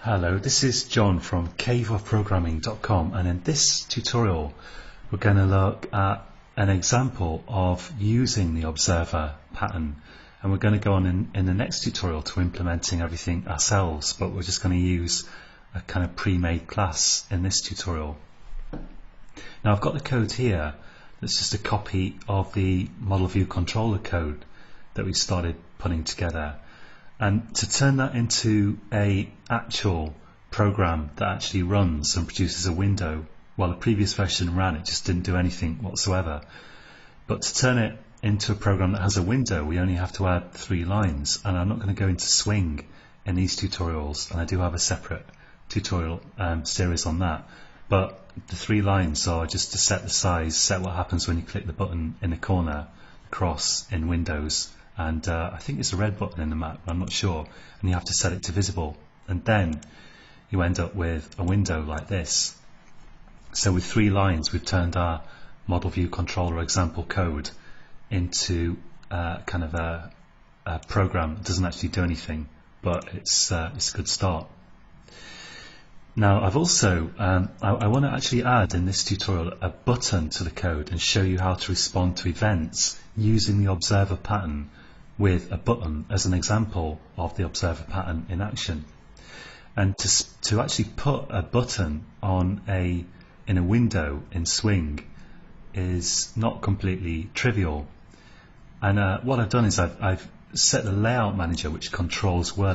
Hello, this is John from caveofprogramming.com, and in this tutorial we're going to look at an example of using the observer pattern, and we're going to go on in the next tutorial to implementing everything ourselves, but we're just going to use a kind of pre-made class in this tutorial. Now I've got the code here that's just a copy of the model view controller code that we started putting together. And to turn that into a actual program that actually runs and produces a window, while the previous version ran, it just didn't do anything whatsoever. But to turn it into a program that has a window, we only have to add 3 lines. And I'm not going to go into swing in these tutorials, and I do have a separate tutorial series on that. But the 3 lines are just to set the size, set what happens when you click the button in the corner, across in Windows. And I think it's a red button in the Mac, but I'm not sure, and you have to set it to visible, and then you end up with a window like this. So with 3 lines we've turned our model view controller example code into kind of a program that doesn't actually do anything, but it's a good start. Now I've also I want to actually add in this tutorial a button to the code and show you how to respond to events using the observer pattern with a button as an example of the observer pattern in action. And to actually put a button on in a window in Swing is not completely trivial. And what I've done is I've set the layout manager, which controls where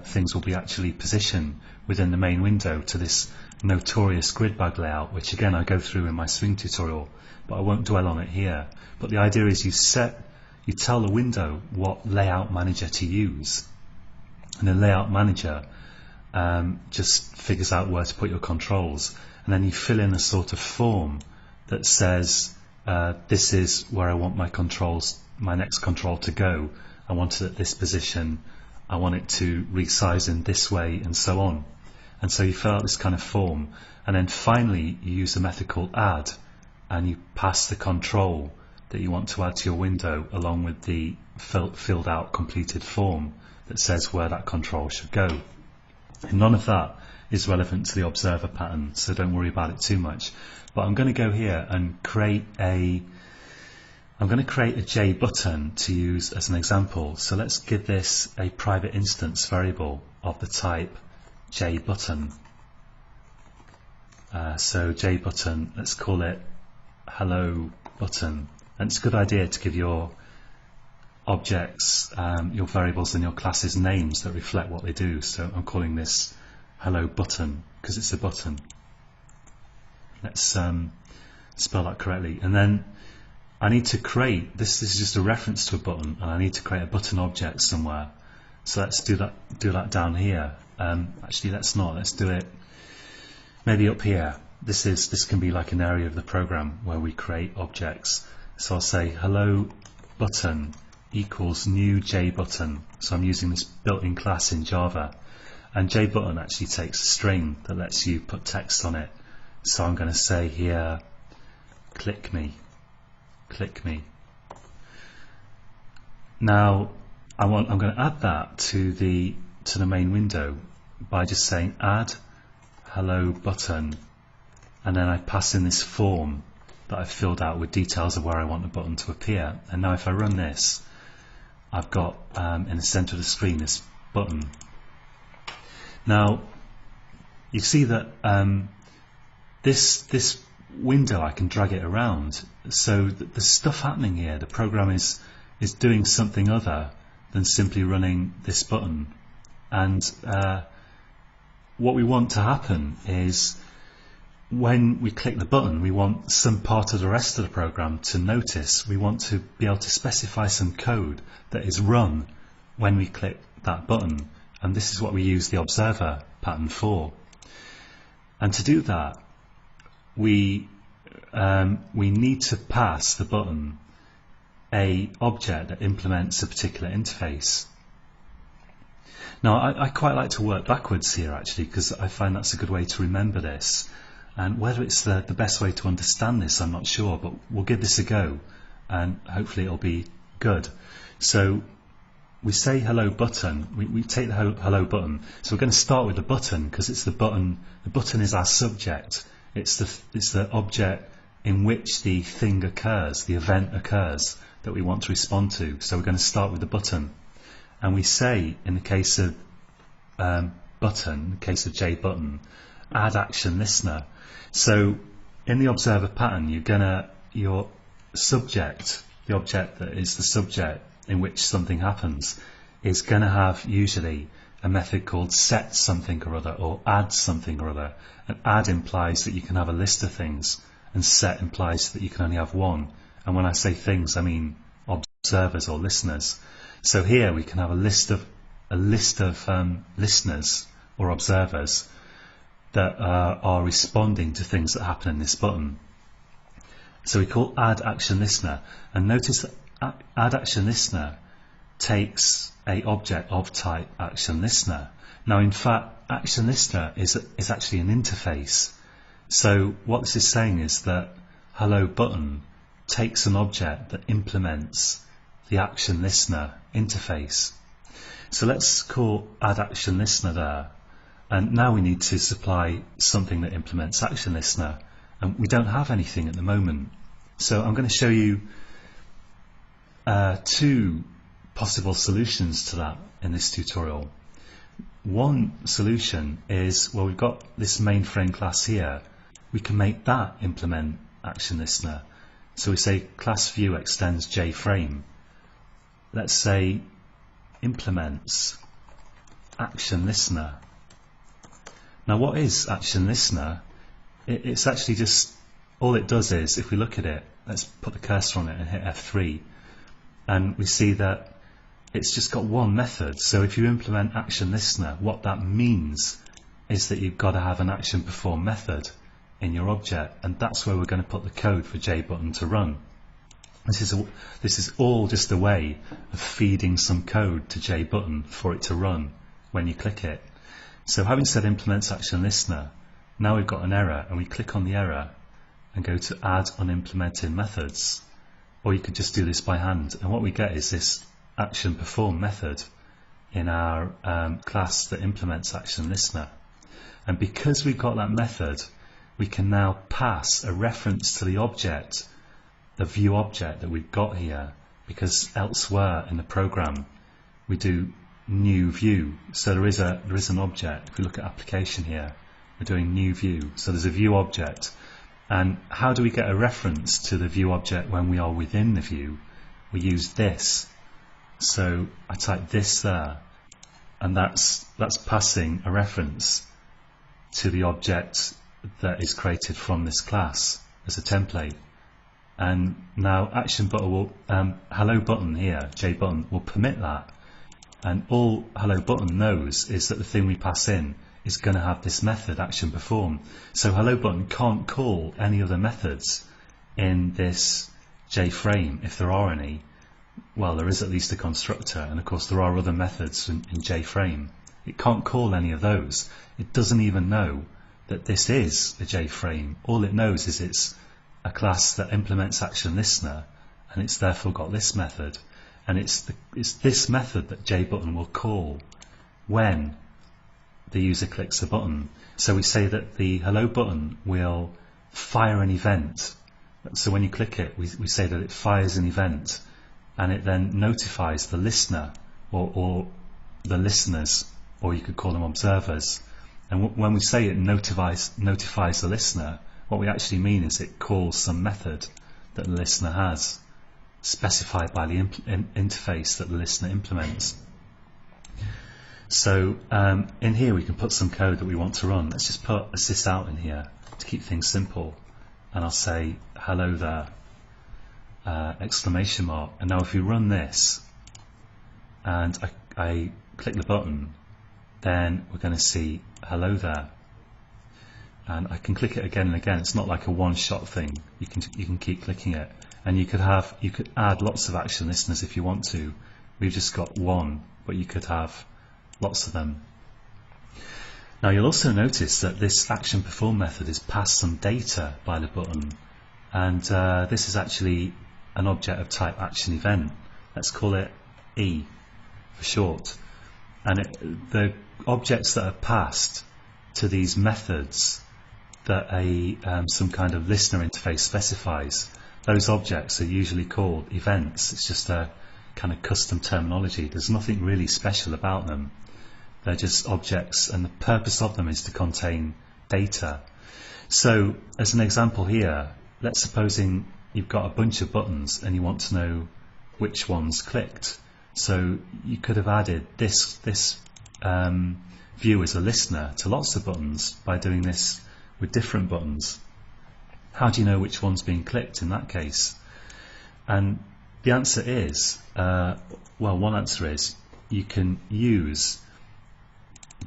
things will be actually positioned within the main window, to this notorious grid bag layout, which again I go through in my Swing tutorial, but I won't dwell on it here. But the idea is you tell the window what layout manager to use, and the layout manager just figures out where to put your controls, and then you fill in a sort of form that says this is where I want my next control to go. I want it at this position, I want it to resize in this way, and so on. And so you fill out this kind of form, and then finally you use a method called add, and you pass the control that you want to add to your window along with the filled out completed form that says where that control should go. And none of that is relevant to the observer pattern, so don't worry about it too much. But I'm going to go here and create a J button to use as an example. So let's give this a private instance variable of the type J button. So J button, let's call it hello button. And it's a good idea to give your objects, your variables and your classes names that reflect what they do. So I'm calling this hello button because it's a button. Let's spell that correctly. And then I need to create, this is just a reference to a button, and I need to create a button object somewhere. So let's do that down here. Actually let's not, let's do it maybe up here. This can be like an area of the program where we create objects. So I'll say hello button equals new J button. So I'm using this built-in class in Java, and J button actually takes a string that lets you put text on it. So I'm going to say here, click me. Now I'm going to add that to the main window by just saying add hello button, and then I pass in this form that I've filled out with details of where I want the button to appear. And now if I run this, I've got in the center of the screen this button. Now you see that this window, I can drag it around, so there's stuff happening here. The program is doing something other than simply running this button. And what we want to happen is when we click the button, we want some part of the rest of the program to notice. We want to be able to specify some code that is run when we click that button, and this is what we use the observer pattern for. And to do that, we need to pass the button a object that implements a particular interface. Now I quite like to work backwards here actually, because I find that's a good way to remember this. And whether it's the best way to understand this, I'm not sure, but we'll give this a go and hopefully it'll be good. So we say hello button, we take the hello button, so we're going to start with the button because it's the button is our subject, it's the object in which the thing occurs, the event occurs that we want to respond to. So we're going to start with the button, and we say, in the case of button, in the case of JButton, add action listener. So in the observer pattern, your subject, the object that is the subject in which something happens, is going to have usually a method called set something or other, or add something or other. And add implies that you can have a list of things, and set implies that you can only have one. And when I say things, I mean observers or listeners. So here we can have a list of listeners or observers that are responding to things that happen in this button. So we call add action listener, and notice that add action listener takes a object of type action listener. Now in fact, action listener is actually an interface. So what this is saying is that hello button takes an object that implements the action listener interface. So let's call add action listener there, and now we need to supply something that implements action listener, and we don't have anything at the moment. So I'm going to show you two possible solutions to that in this tutorial. One solution is, well, we've got this mainframe class here, we can make that implement action listener. So we say class view extends JFrame. Let's say implements action listener. Now what is action listener? It's actually just, all it does is, if we look at it, let's put the cursor on it and hit F3, and we see that it's just got one method. So if you implement action listener, what that means is that you've got to have an action perform method in your object, and that's where we're going to put the code for JButton to run. This is all just a way of feeding some code to JButton for it to run when you click it. So having said implements action listener, now we've got an error, and we click on the error and go to add unimplemented methods, or you could just do this by hand, and what we get is this action perform method in our class that implements action listener. And because we've got that method, we can now pass a reference to the object, the view object that we've got here, because elsewhere in the program we do new view. So there is an object. If we look at application here, we're doing new view, so there's a view object. And how do we get a reference to the view object when we are within the view? We use this. So I type this there, and that's passing a reference to the object that is created from this class as a template. And now action button will, hello button here, JButton, will permit that, and all hello button knows is that the thing we pass in is going to have this method action perform. So hello button can't call any other methods in this JFrame, if there are any. Well, there is at least a constructor, and of course there are other methods in JFrame. It can't call any of those. It doesn't even know that this is a JFrame. All it knows is it's a class that implements action listener, and it's therefore got this method, and it's this method that JButton will call when the user clicks a button. So we say that the hello button will fire an event. So when you click it, we say that it fires an event, and it then notifies the listener or the listeners, or you could call them observers. And when we say it notifies the listener, what we actually mean is it calls some method that the listener has, specified by the interface that the listener implements. So in here we can put some code that we want to run. Let's just put assist out in here to keep things simple, and I'll say hello there, exclamation mark. And now if we run this and I click the button, then we're going to see hello there, and I can click it again and again. It's not like a one-shot thing. You can keep clicking it, and you could add lots of action listeners if you want to. We've just got one, but you could have lots of them. Now you'll also notice that this action perform method is passed some data by the button, and this is actually an object of type action event. Let's call it E for short. And the objects that are passed to these methods that some kind of listener interface specifies, those objects are usually called events. It's just a kind of custom terminology. There's nothing really special about them. They're just objects, and the purpose of them is to contain data. So as an example here, let's supposing you've got a bunch of buttons and you want to know which ones clicked. So you could have added this view as a listener to lots of buttons by doing this with different buttons. How do you know which one's being clicked in that case? And the answer is, well, one answer is you can use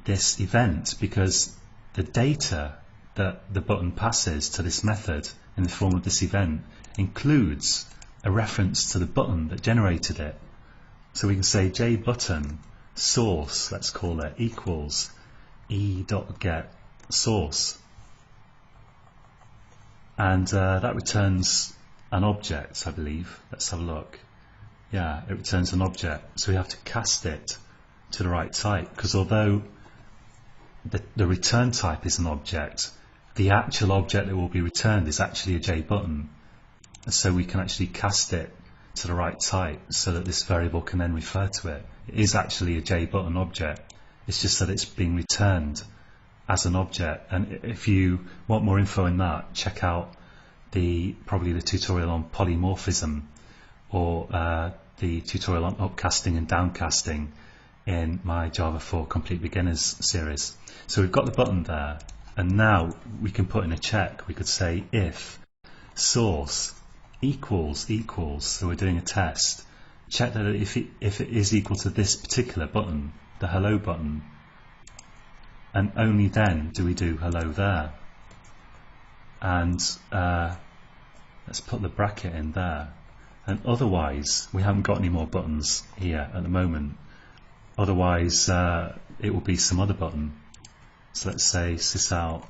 this event because the data that the button passes to this method in the form of this event includes a reference to the button that generated it. So we can say JButton source, let's call it, equals e.get source, and that returns an object, I believe. Let's have a look. Yeah, it returns an object, so we have to cast it to the right type, because although the return type is an object, the actual object that will be returned is actually a JButton. So we can actually cast it to the right type so that this variable can then refer to it. It is actually a JButton object. It's just that it's being returned as an object. And if you want more info on that, check out probably the tutorial on polymorphism, or the tutorial on upcasting and downcasting in my Java 4 Complete Beginners series. So we've got the button there, and now we can put in a check. We could say if source equals, so we're doing a test, check that if it is equal to this particular button, the hello button, and only then do we do hello there. And let's put the bracket in there, and otherwise we haven't got any more buttons here at the moment. Otherwise it will be some other button. So let's say sysout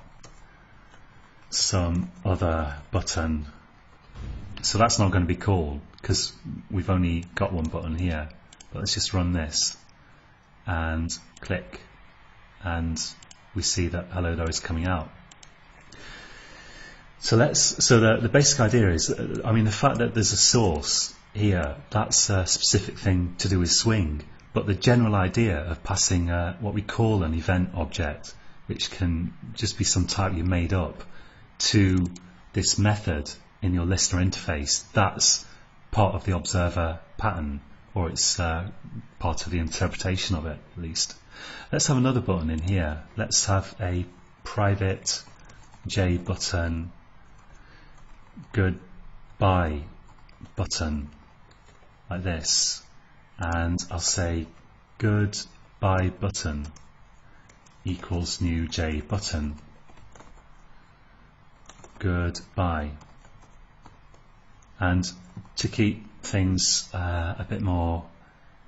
some other button. So that's not going to be called because we've only got one button here. But let's just run this and click, and we see that hello there is coming out. So the basic idea is, I mean, the fact that there's a source here, that's a specific thing to do with Swing, but the general idea of passing what we call an event object, which can just be some type you made up, to this method in your listener interface, that's part of the observer pattern, or it's part of the interpretation of it, at least. Let's have another button in here. Let's have a private JButton goodbye button, like this, and I'll say goodbye button equals new JButton goodbye. And to keep things a bit more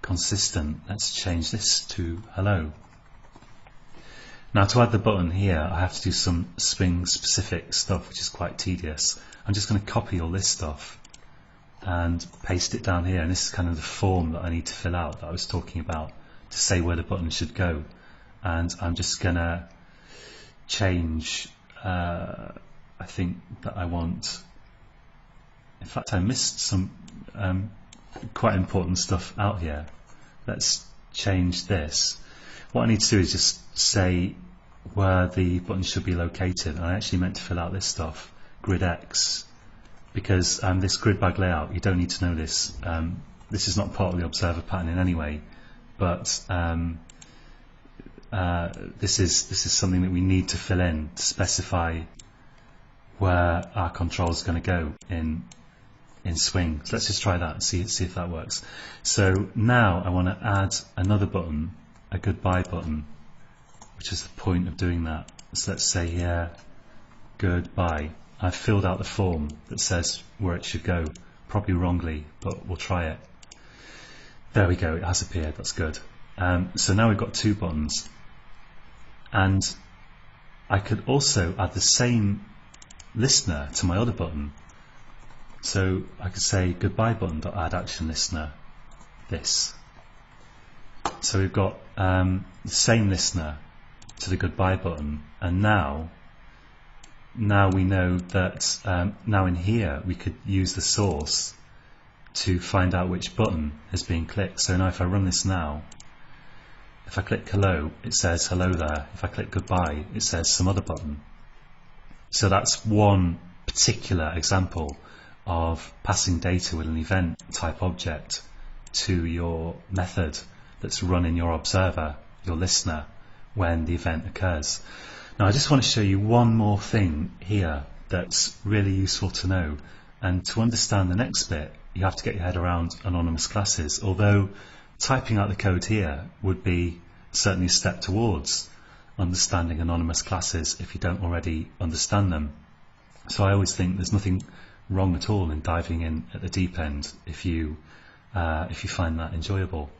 consistent, let's change this to hello. Now to add the button here, I have to do some Swing specific stuff, which is quite tedious. I'm just going to copy all this stuff and paste it down here, and this is kind of the form that I need to fill out that I was talking about to say where the button should go. And I'm just going to change, I think that I want, in fact I missed some quite important stuff out here. Let's change this. What I need to do is just say where the button should be located. I actually meant to fill out this stuff, grid X, because this grid bag layout, you don't need to know this. This is not part of the observer pattern in any way, but this is something that we need to fill in to specify where our control is going to go in Swing. So let's just try that and see if that works. So now I want to add another button, a goodbye button, which is the point of doing that. So let's say here goodbye. I've filled out the form that says where it should go, probably wrongly, but we'll try it. There we go, it has appeared, that's good. So now we've got two buttons, and I could also add the same listener to my other button. So I could say goodbye button.add action listener, this, So we've got the same listener to the goodbye button, and now we know that now in here we could use the source to find out which button is being clicked. So now if I run this now, if I click hello, it says hello there. If I click goodbye, it says some other button. So that's one particular example of passing data with an event type object to your method that's run in your observer, your listener, when the event occurs. Now I just want to show you one more thing here that's really useful to know, and to understand the next bit you have to get your head around anonymous classes, although typing out the code here would be certainly a step towards understanding anonymous classes if you don't already understand them. So I always think there's nothing wrong at all in diving in at the deep end if you find that enjoyable.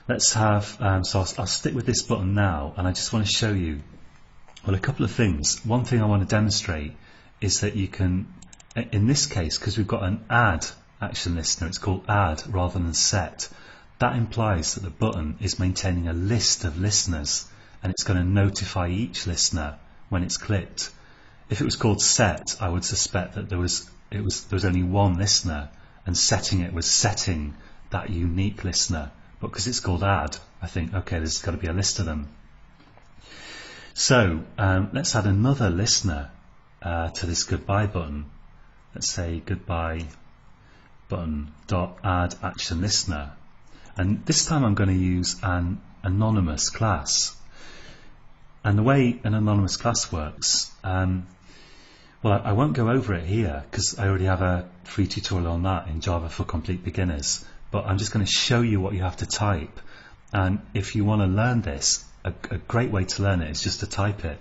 Let's have, so I'll stick with this button now, and I just want to show you, well, a couple of things. One thing I want to demonstrate is that you can, in this case, because we've got an add action listener, it's called add rather than set. That implies that the button is maintaining a list of listeners, and it's going to notify each listener when it's clicked. If it was called set, I would suspect that there was only one listener, and setting it was setting that unique listener. But because it's called add, I think, okay, there's got to be a list of them. So let's add another listener to this goodbye button. Let's say goodbye button dot add action listener, and this time I'm going to use an anonymous class. And the way an anonymous class works, well, I won't go over it here because I already have a free tutorial on that in Java for Complete Beginners, but I'm just going to show you what you have to type. And if you want to learn this, a great way to learn it is just to type it,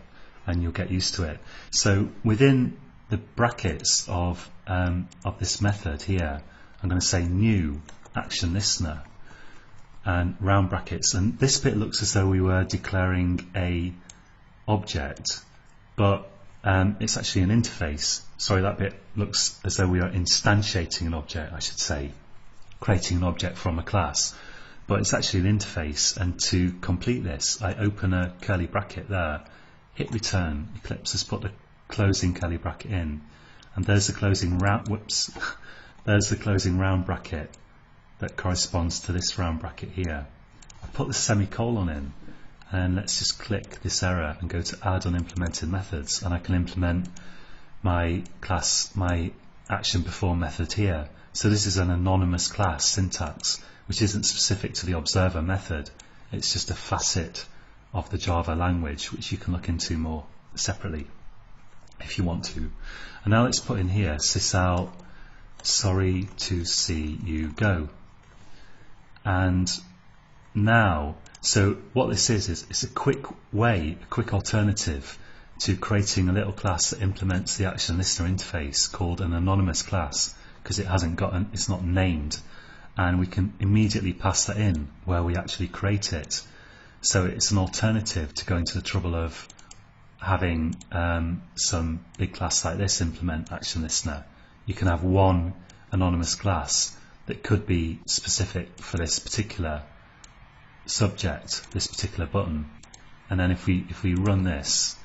and you'll get used to it. So within the brackets of this method here, I'm going to say new action listener and round brackets, and this bit looks as though we were declaring a object, but it's actually an interface. Sorry, that bit looks as though we are instantiating an object, I should say, creating an object from a class, but it's actually an interface. And to complete this, I open a curly bracket there, hit return, Eclipse has put the closing curly bracket in, and there's the closing round, there's the closing round bracket that corresponds to this round bracket here. I put the semicolon in, and let's just click this error and go to add unimplemented methods, and I can implement my class, my action perform method here. So this is an anonymous class syntax, which isn't specific to the observer method. It's just a facet of the Java language, which you can look into more separately if you want to. And now let's put in here sysout sorry to see you go. And now, so what this is it's a quick way, a quick alternative to creating a little class that implements the action listener interface called an anonymous class, because it's not named, and we can immediately pass that in where we actually create it. So it's an alternative to going to the trouble of having some big class like this implement action listener. You can have one anonymous class that could be specific for this particular subject, this particular button, and then if we run this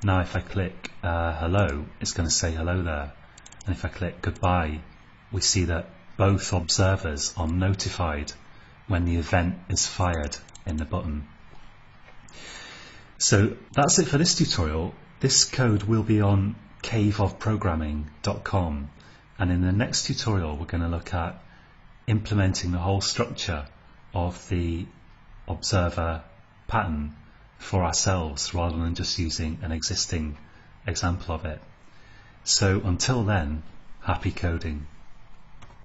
now, if I click hello, it's going to say hello there, and if I click goodbye, we see that both observers are notified when the event is fired in the button. So that's it for this tutorial. This code will be on caveofprogramming.com, and in the next tutorial we're going to look at implementing the whole structure of the observer pattern for ourselves rather than just using an existing example of it. So until then, happy coding.